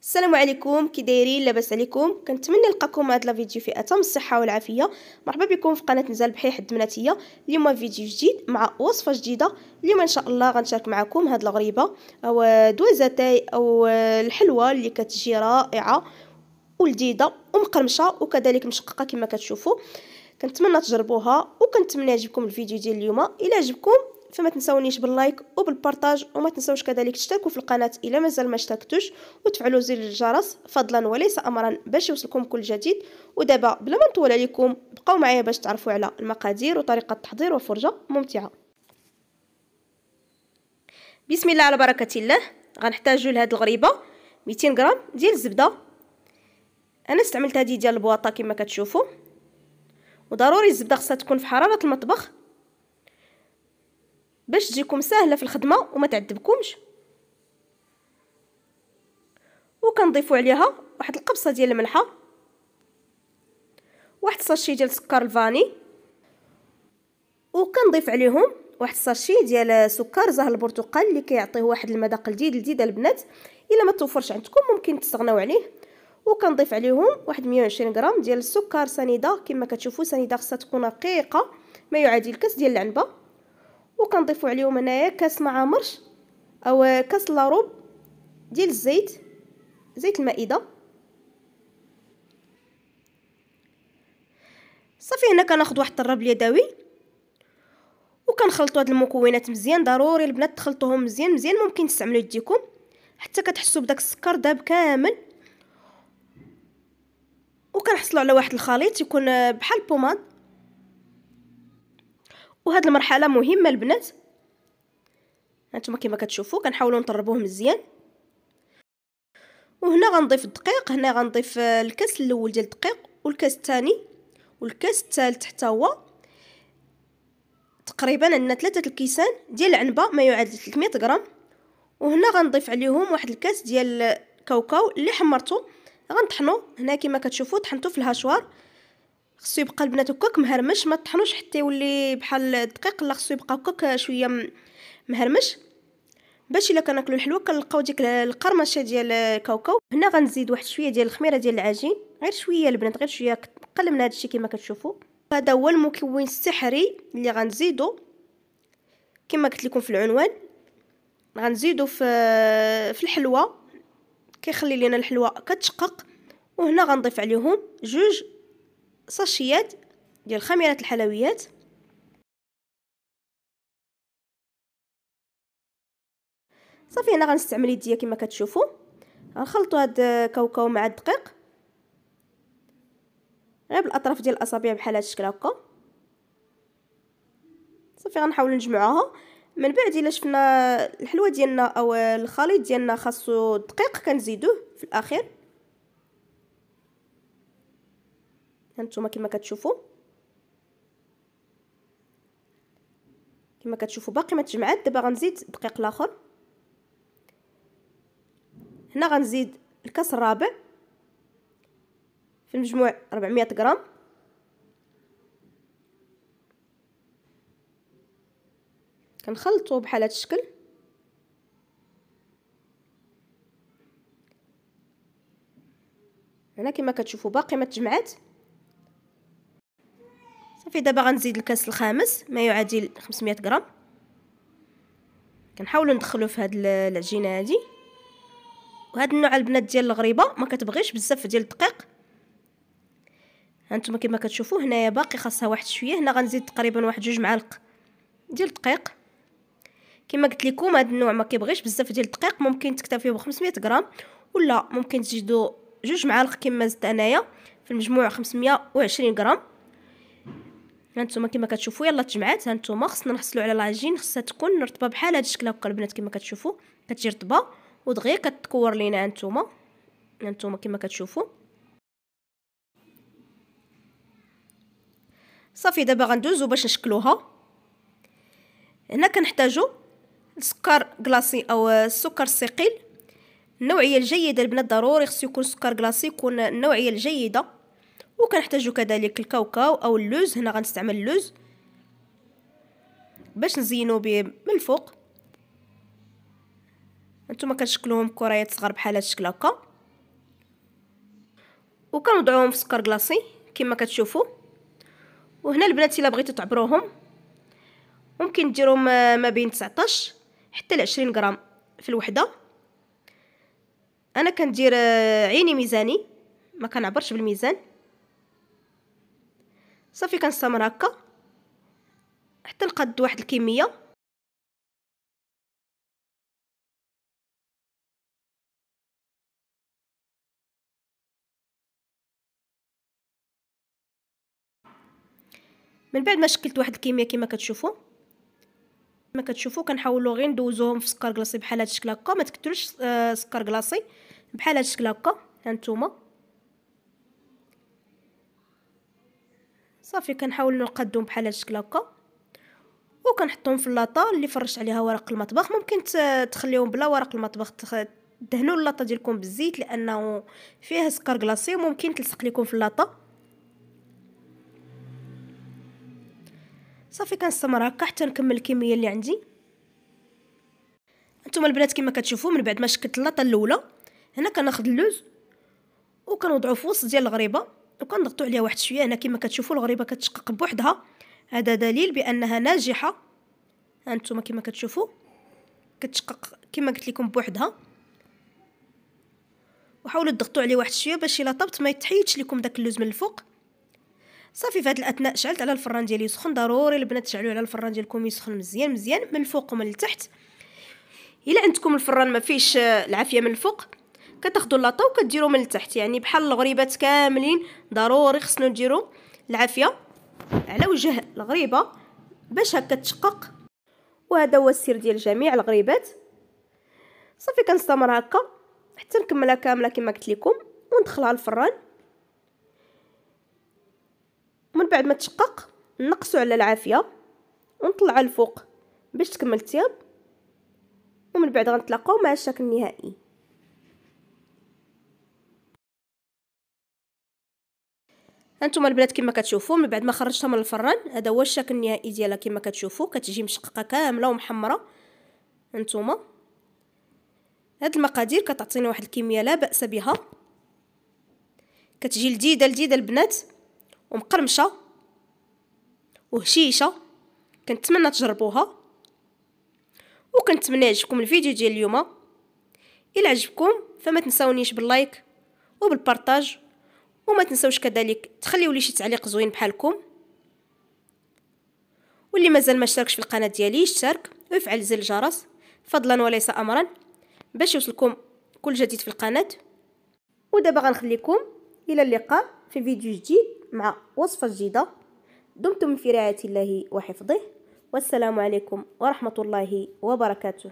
السلام عليكم، كي دايرين؟ لاباس عليكم؟ كنتمنى نلقاكم هذا الفيديو في اتم الصحه والعافيه. مرحبا بكم في قناه نزال بحيح الدمناتيه. اليوم فيديو جديد مع وصفه جديده. اليوم ان شاء الله غنشارك معكم هذه الغريبه او دوازاتاي او الحلوه اللي كتجي رائعه ولذيذه ومقرمشه وكذلك مشققه كما كتشوفوا. كنتمنى تجربوها وكنتمنى يعجبكم الفيديو ديال اليوم. الى عجبكم فما تنسونيش باللايك وبالبارطاج، وما تنسوش كذلك تشتركوا في القناه الى مازال ما اشتركتوش، وتفعلوا زر الجرس فضلا وليس امرا باش يوصلكم كل جديد. ودابا بلا ما نطول عليكم بقاو معايا باش تعرفوا على المقادير وطريقه التحضير وفرجه ممتعه. بسم الله على بركه الله. غنحتاجوا لهاد الغريبه 200 غرام ديال الزبده. انا استعملت هذه ديال البواطه كما كتشوفوا، وضروري الزبده خصها تكون في حراره المطبخ باش تجيكم سهله في الخدمه وما تعذبكمش. وكنضيفوا عليها واحد القبصه ديال الملحه، واحد الساشي ديال سكر الفاني، وكنضيف عليهم واحد الساشي ديال سكر زهر البرتقال اللي كيعطيه واحد المذاق لذيذ البنات. الا ما توفرش عندكم ممكن تستغناو عليه. وكنضيف عليهم واحد 120 غرام ديال السكر سنيده كما كتشوفوا. سنيده خصها تكون رقيقه ما يعادل كاس ديال العنبه. وكنضيفوا عليهم هنايا كاس مع مرش او كاس لاروب ديال زيت المائده. صافي هنا كناخذ واحد الطراب اليدوي وكنخلطوا هاد المكونات مزيان. ضروري البنات تخلطوهم مزيان. ممكن تستعملوا يديكم حتى كتحسوا بداك السكر داب كامل. وكنحصلوا على واحد الخليط يكون بحال بوماد. وهاد المرحله مهمه البنات، هانتوما كما كتشوفوا كنحاولوا نطربوه مزيان. وهنا غنضيف الدقيق. هنا غنضيف الكاس الاول ديال الدقيق والكاس الثاني والكاس الثالث حتى هو. تقريبا عندنا 3 الكيسان ديال العنبه ما يعادل 300 غرام. وهنا غنضيف عليهم واحد الكاس ديال الكاوكاو اللي حمرته. غنطحنوا هنا كما كتشوفوا طحنته في الهاشوار. خصو يبقى البنات هكاك مهرمش، ما تطحنوش حتى يولي بحال الدقيق، لا خصو يبقى هكاك شويه مهرمش باش الا كناكلوا الحلوه كنلقاو ديك القرمشه ديال الكاوكاو. هنا غنزيد واحد شويه ديال الخميره ديال العجين، غير شويه البنات، غير شويه قل من هذا الشيء كما كتشوفوا. هذا هو المكون السحري اللي غنزيدو كما قلت لكم في العنوان. غنزيدو في الحلوه، كيخلي لنا الحلوه كتشقق. وهنا غنضيف عليهم 2 ساشيات ديال خميره الحلويات. صافي هنا غنستعمل يديا كما كتشوفوا. غنخلطوا هاد الكاوكاو مع الدقيق غير بالاطراف ديال الاصابع بحال هاد الشكل هكا. صافي غنحاولوا نجمعوها. من بعد الا شفنا الحلوه ديالنا او الخليط ديالنا خاصو الدقيق كنزيدوه في الاخير. هانتوما كما كتشوفوا باقي ما تجمعات. دابا غنزيد الدقيق الاخر. هنا غنزيد الكاس الرابع في المجموع 400 غرام. كنخلطوه بحال هذا الشكل. هنا كما كتشوفوا باقي ما تجمعات. صافي دابا غنزيد الكاس الخامس ما يعادل 500 غرام. كنحاولوا ندخلوا في هاد العجينه هذه. وهاد النوع البنات ديال الغريبه ما كتبغيش بزاف ديال الدقيق. هانتوما كما كتشوفوا هنايا باقي خاصها واحد شويه. هنا غنزيد تقريبا واحد 2 معالق ديال الدقيق. كما قلت لكم هاد النوع ما كيبغيش بزاف ديال الدقيق. ممكن تكتفيو ب 500 غرام ولا ممكن تزيدوا 2 معالق كما زدت انايا في المجموع 520 غرام. هانتوما كما كتشوفوا يلا تجمعات. هانتوما خصنا نحصلوا على العجين، خصها تكون رطبه بحال هاد الشكل هكا البنات. كما كتشوفوا كتجي رطبه ودغيا كتكور لينا. هانتوما كما كتشوفوا. صافي دابا غندوزو باش نشكلوها. هنا كنحتاجو السكر كلاصي او السكر الثقيل النوعيه الجيده البنات. ضروري خصو يكون سكر كلاصي، يكون النوعيه الجيده. وكنحتاجو كذلك الكاوكاو او اللوز. هنا غنستعمل اللوز باش نزينو به من الفوق. هانتوما كتشكلوهم كريات صغار بحال هاد الشكل هكا. وكنوضعوهم في سكر كلاصي كما كتشوفوا. وهنا البنات الا بغيتوا تعبروهم ممكن ديروهم ما بين 19 حتى ل 20 غرام في الوحده. انا كندير عيني ميزاني، ما كنعبرش بالميزان. صافي كنستمر هكا حتى نقاد واحد الكميه. من بعد ما شكلت واحد الكميه كما كتشوفوا كنحاولوا غير ندوزوهم في سكر كلاصي بحال هذا الشكل هكا. ما تكثروش سكر كلاصي، بحال هذا الشكل هكا. ها نتوما صافي كنحاول نقادهم بحال هذا الشكل هكا وكنحطهم في اللاطه اللي فرشت عليها ورق المطبخ. ممكن تخليهم بلا ورق المطبخ، دهنوا اللاطه ديالكم بالزيت لانه فيها سكر كلاصي وممكن تلصق لكم في اللاطه. صافي كنستمر هكا حتى نكمل الكميه اللي عندي. انتم البنات كما كتشوفوا من بعد ما شكلت اللاطه الاولى، هنا كناخذ اللوز وكنوضعو في وسط ديال الغريبه وكنضغطوا عليها واحد شويه. هنا كما كتشوفوا الغريبه كتشقق بوحدها، هذا دليل بانها ناجحه. هانتوما كما كتشوفوا كتشقق كما قلت لكم بوحدها. وحاولوا تضغطوا عليه واحد شويه باش الا طبت ما يتحيدش لكم داك اللوز من الفوق. صافي في هذه الاثناء شعلت على الفران ديالي يسخن. ضروري البنات تشعلوا على الفران ديالكم يسخن مزيان مزيان من الفوق ومن التحت. الا عندكم الفران ما فيش العافيه من الفوق كتاخذوا اللاطه وكديروا من التحت، يعني بحال الغريبات كاملين. ضروري خصنا نديروا العافيه على وجه الغريبه باش هكا تشقق. وهذا هو السر ديال جميع الغريبات. صافي كنستمر هكا حتى نكملها كامله كما قلت لكم وندخلها الفران. ومن بعد ما تشقق نقصوا على العافيه ونطلعها الفوق باش تكمل الطياب. ومن بعد غنتلاقاو مع الشكل النهائي. هانتوما البنات كما كتشوفوا من بعد ما خرجتها من الفران هذا هو الشكل النهائي ديالها. كما كتشوفوا كتجي مشققه كامله ومحمره. هانتوما هاد المقادير كتعطينا واحد الكميه لا باس بها، كتجي لذيذه البنات ومقرمشه وهشيشه. كنتمنى تجربوها وكنتمنى يعجبكم الفيديو ديال اليوم. الا عجبكم فما تنساونيش باللايك وبالبارطاج، وما تنسوش كذلك تخليوا لي شي تعليق زوين بحالكم. واللي مازال ما اشتركش في القناه ديالي يشترك ويفعل زر الجرس فضلا وليس امرا باش يوصلكم كل جديد في القناه. ودابا غنخليكم الى اللقاء في فيديو جديد مع وصفه جديده. دمتم في رعايه الله وحفظه، والسلام عليكم ورحمه الله وبركاته.